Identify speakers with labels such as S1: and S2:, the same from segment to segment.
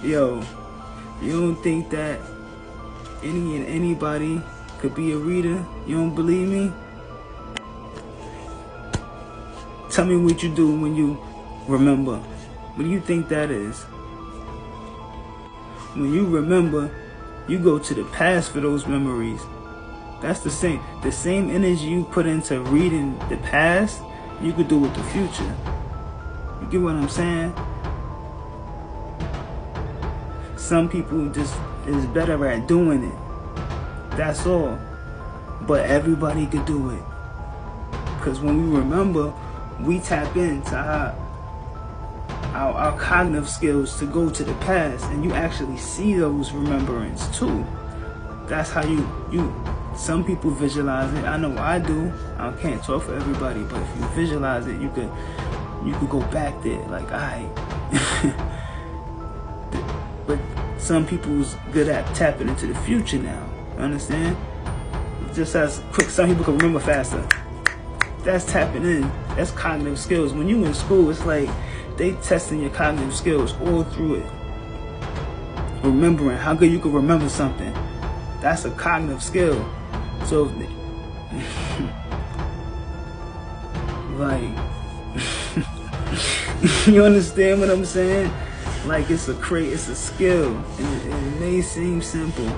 S1: Yo, you don't think that anybody could be a reader? You don't believe me? Tell me what you do when you remember. What do you think that is? When you remember, you go to the past for those memories. That's the same energy you put into reading the past, you could do with the future. You get what I'm saying? Some people just is better at doing it. That's all. But everybody could do it. Because when we remember, we tap into our cognitive skills to go to the past, and you actually see those remembrance too. That's how you some people visualize it. I know I do. I can't talk for everybody, but if you visualize it, you could go back there. Like, alright. But some people's good at tapping into the future now. You understand? Just as quick, some people can remember faster. That's tapping in. That's cognitive skills. When you in school, it's like they testing your cognitive skills all through it. Remembering how good you can remember something. That's a cognitive skill. So, like, you understand what I'm saying? Like, it's a skill, and it may seem simple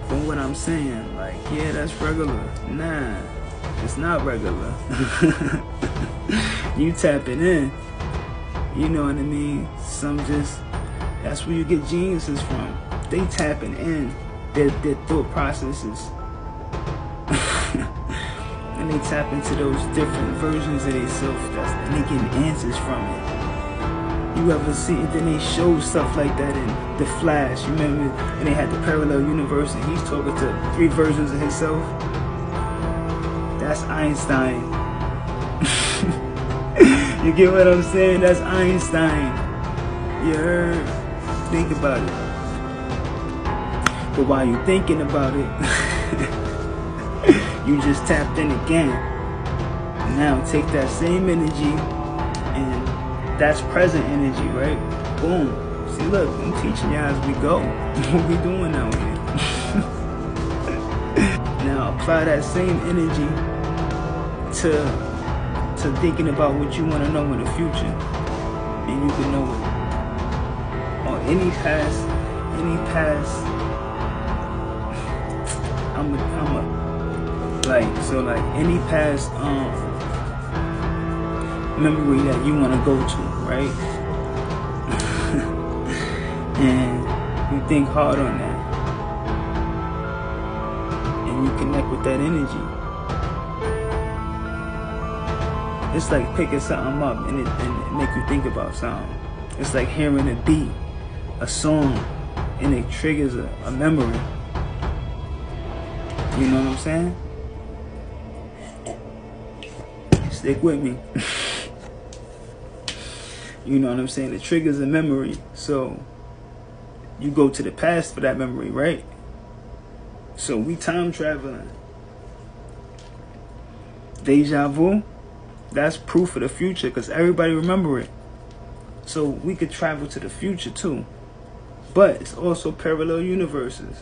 S1: from what I'm saying. Like, yeah, that's regular. Nah, it's not regular. You tapping in. You know what I mean? That's where you get geniuses from. They tapping in their thought processes. And they tap into those different versions of themselves, and they get answers from it. You ever see it? Then they show stuff like that in The Flash. You remember? And they had the parallel universe, and he's talking to 3 versions of himself. That's Einstein. You get what I'm saying? That's Einstein. You heard? Think about it. But while you're thinking about it, you just tapped in again. Now take that same energy, and that's present energy, right? Boom. See, look, I'm teaching you as we go. What we doing out here? Now apply that same energy to thinking about what you want to know in the future, and you can know it. Or any past. Any past memory that you want to go to, right? And you think hard on that, and you connect with that energy. It's like picking something up and it make you think about something. It's like hearing a beat, a song, and it triggers a memory. You know what I'm saying? Stick with me. You know what I'm saying? It triggers a memory. So you go to the past for that memory, right? So we time traveling. Deja vu. That's proof of the future, because everybody remember it. So we could travel to the future too. But it's also parallel universes.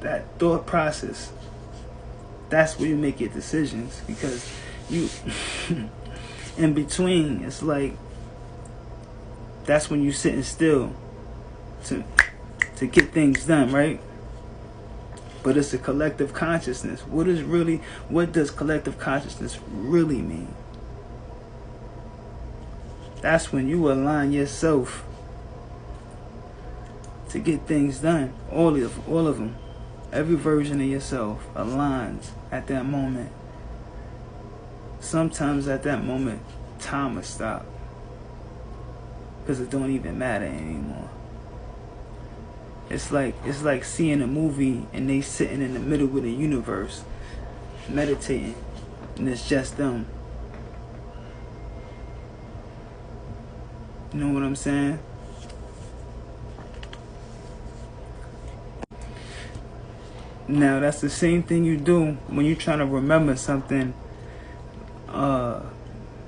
S1: That thought process. That's where you make your decisions, because you in between, it's like that's when you sitting still to get things done, right? But it's a collective consciousness. What does collective consciousness really mean? That's when you align yourself to get things done. All of them. Every version of yourself aligns at that moment. Sometimes at that moment, time will stop, because it don't even matter anymore. It's like seeing a movie and they sitting in the middle of the universe, meditating, and it's just them. You know what I'm saying? Now that's the same thing you do when you're trying to remember something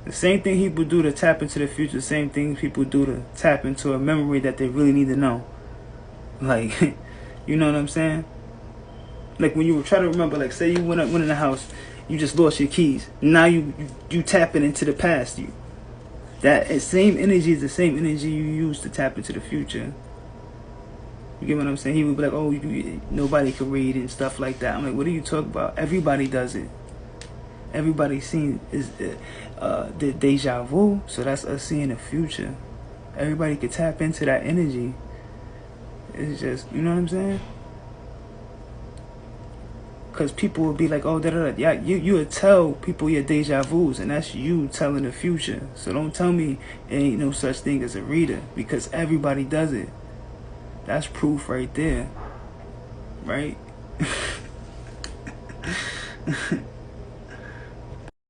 S1: The same thing people do to tap into the future, the same thing people do to tap into a memory that they really need to know. Like, you know what I'm saying? Like when you try to remember, like say you went in the house, you just lost your keys. Now you tapping into the past. That same energy is the same energy you use to tap into the future. You get what I'm saying? He would be like, oh, nobody can read and stuff like that. I'm like, what are you talking about? Everybody does it. Everybody's seen is the deja vu, so that's us seeing the future. Everybody could tap into that energy. It's just, you know what I'm saying? Because people will be like, oh, yeah, you would tell people your deja vus, and that's you telling the future. So don't tell me there ain't no such thing as a reader, because everybody does it. That's proof right there, right?